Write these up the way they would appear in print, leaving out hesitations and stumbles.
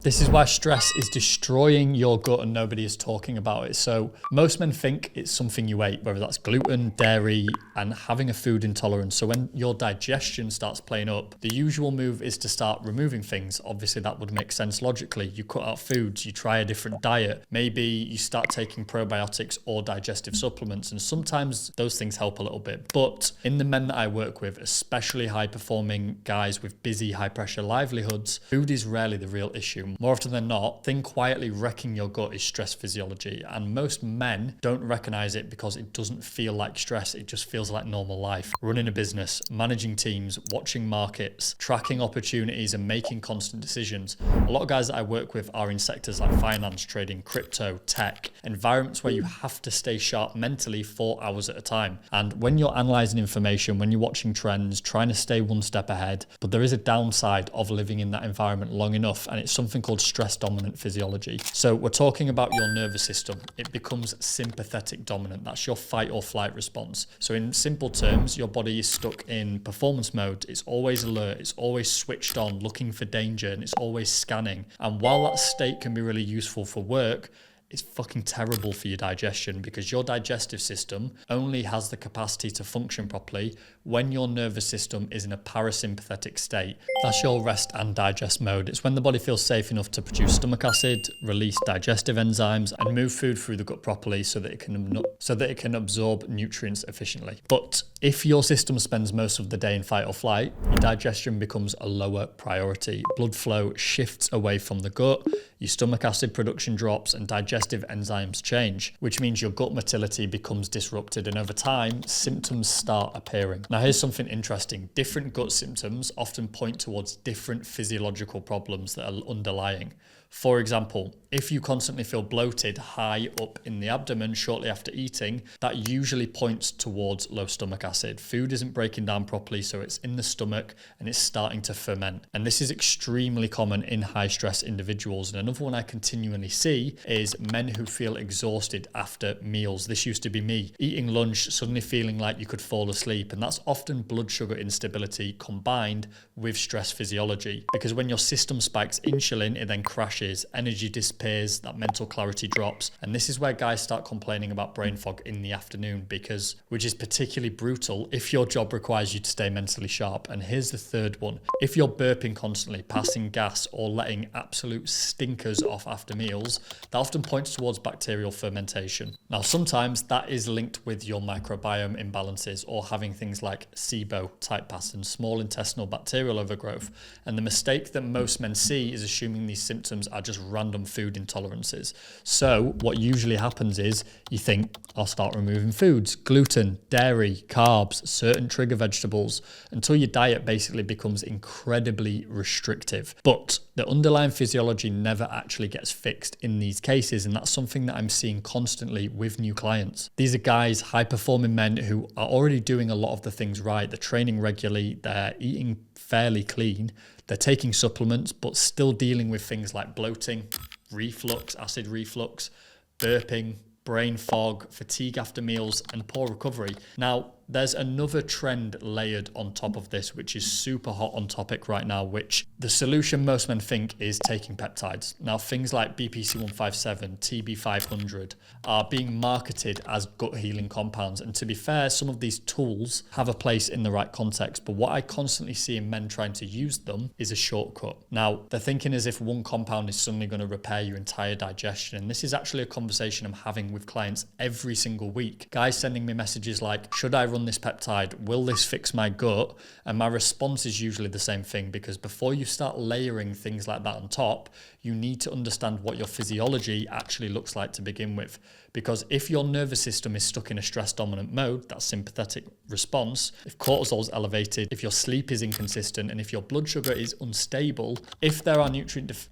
This is why stress is destroying your gut and nobody is talking about it. So most men think it's something you ate, whether that's gluten, dairy, and having a food intolerance. So when your digestion starts playing up, the usual move is to start removing things. Obviously that would make sense logically. You cut out foods, you try a different diet. Maybe you start taking probiotics or digestive supplements, and sometimes those things help a little bit. But in the men that I work with, especially high performing guys with busy, high pressure livelihoods, food is rarely the real issue. More often than not, thing quietly wrecking your gut is stress physiology, and most men don't recognize it because it doesn't feel like stress. It just feels like normal life. Running a business, managing teams, watching markets, tracking opportunities, and making constant decisions. A lot of guys that I work with are in sectors like finance, trading, crypto, tech, environments where you have to stay sharp mentally 4 hours at a time. And when you're analyzing information, when you're watching trends, trying to stay one step ahead, but there is a downside of living in that environment long enough, and it's something called stress dominant physiology. So we're talking about your nervous system. It becomes sympathetic dominant. That's your fight or flight response. So in simple terms, your body is stuck in performance mode. It's always alert. It's always switched on, looking for danger, and it's always scanning. And while that state can be really useful for work, it's fucking terrible for your digestion, because your digestive system only has the capacity to function properly when your nervous system is in a parasympathetic state. That's your rest and digest mode. It's when the body feels safe enough to produce stomach acid, release digestive enzymes, and move food through the gut properly so that it can absorb nutrients efficiently. But if your system spends most of the day in fight or flight, your digestion becomes a lower priority. Blood flow shifts away from the gut, your stomach acid production drops, and digestive enzymes change, which means your gut motility becomes disrupted, and over time, symptoms start appearing. Now, here's something interesting. Different gut symptoms often point towards different physiological problems that are underlying. For example, if you constantly feel bloated high up in the abdomen shortly after eating, that usually points towards low stomach acid. Food isn't breaking down properly, so it's in the stomach and it's starting to ferment. And this is extremely common in high stress individuals. And another one I continually see is men who feel exhausted after meals. This used to be me. Eating lunch, suddenly feeling like you could fall asleep. And that's often blood sugar instability combined with stress physiology. Because when your system spikes insulin, it then crashes, energy disappears, that mental clarity drops. And this is where guys start complaining about brain fog in the afternoon, which is particularly brutal if your job requires you to stay mentally sharp. And here's the third one. If you're burping constantly, passing gas, or letting absolute stinkers off after meals, that often points towards bacterial fermentation. Now, sometimes that is linked with your microbiome imbalances or having things like SIBO type patterns, small intestinal bacterial overgrowth. And the mistake that most men see is assuming these symptoms are just random food intolerances. So what usually happens is you think, I'll start removing foods, gluten, dairy, carbs, certain trigger vegetables, until your diet basically becomes incredibly restrictive. But the underlying physiology never actually gets fixed in these cases, and that's something that I'm seeing constantly with new clients. These are guys, high-performing men who are already doing a lot of the things right. They're training regularly, they're eating fairly clean, they're taking supplements, but still dealing with things like bloating, reflux, acid reflux, burping, brain fog, fatigue after meals, and poor recovery. Now, there's another trend layered on top of this, which is super hot on topic right now, which the solution most men think is taking peptides. Now, things like BPC-157, TB500 are being marketed as gut healing compounds. And to be fair, some of these tools have a place in the right context. But what I constantly see in men trying to use them is a shortcut. Now, they're thinking as if one compound is suddenly going to repair your entire digestion. And this is actually a conversation I'm having with clients every single week. Guys sending me messages like, should I run this peptide? Will this fix my gut? And my response is usually the same thing, because before you start layering things like that on top, you need to understand what your physiology actually looks like to begin with. Because if your nervous system is stuck in a stress dominant mode, that sympathetic response, if cortisol is elevated, if your sleep is inconsistent, and if your blood sugar is unstable, if there are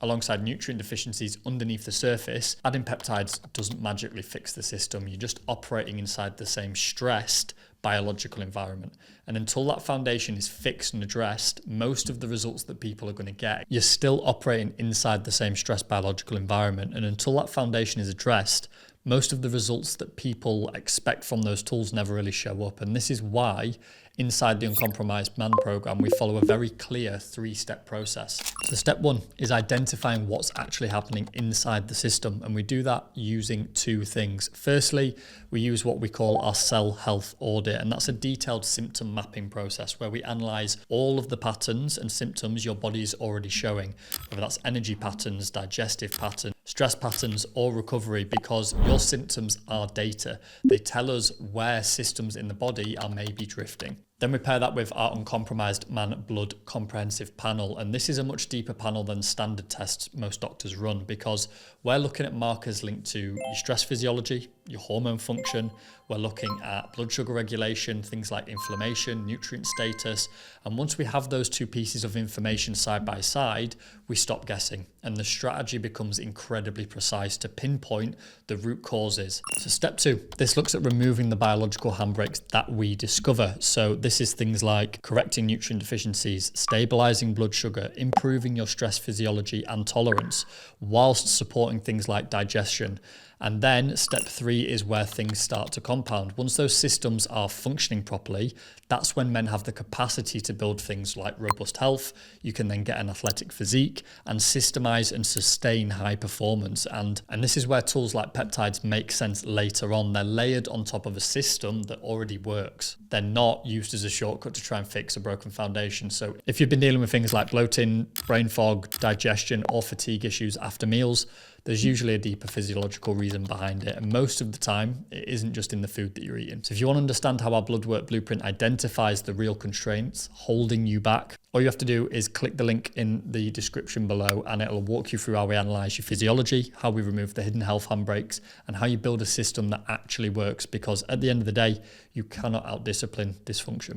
alongside nutrient deficiencies underneath the surface, adding peptides doesn't magically fix the system. You're just operating inside the same stressed biological environment. And until that foundation is fixed and addressed, most of the results that people are going to get, you're still operating inside the same stress biological environment. And until that foundation is addressed, most of the results that people expect from those tools never really show up. And this is why inside the Uncompromised Man program, we follow a very clear 3-step process. So step 1 is identifying what's actually happening inside the system. And we do that using 2 things. Firstly, we use what we call our cell health audit. And that's a detailed symptom mapping process where we analyze all of the patterns and symptoms your body is already showing, whether that's energy patterns, digestive patterns, stress patterns, or recovery, because your symptoms are data. They tell us where systems in the body are maybe drifting. Then we pair that with our Uncompromised Man Blood Comprehensive Panel. And this is a much deeper panel than standard tests most doctors run, because we're looking at markers linked to your stress physiology, your hormone function. We're looking at blood sugar regulation, things like inflammation, nutrient status. And once we have those 2 pieces of information side by side, we stop guessing. And the strategy becomes incredibly precise to pinpoint the root causes. So step 2, this looks at removing the biological handbrakes that we discover. So this is things like correcting nutrient deficiencies, stabilizing blood sugar, improving your stress physiology and tolerance, whilst supporting things like digestion. And then step 3 is where things start to compound. Once those systems are functioning properly, that's when men have the capacity to build things like robust health. You can then get an athletic physique and systemize and sustain high performance. And this is where tools like peptides make sense later on. They're layered on top of a system that already works. They're not used as a shortcut to try and fix a broken foundation. So if you've been dealing with things like bloating, brain fog, digestion, or fatigue issues after meals, there's usually a deeper physiological reason behind it. And most of the time, it isn't just in the food that you're eating. So if you want to understand how our blood work blueprint identifies the real constraints holding you back, all you have to do is click the link in the description below, and it'll walk you through how we analyze your physiology, how we remove the hidden health handbrakes, and how you build a system that actually works, because at the end of the day, you cannot out-discipline dysfunction.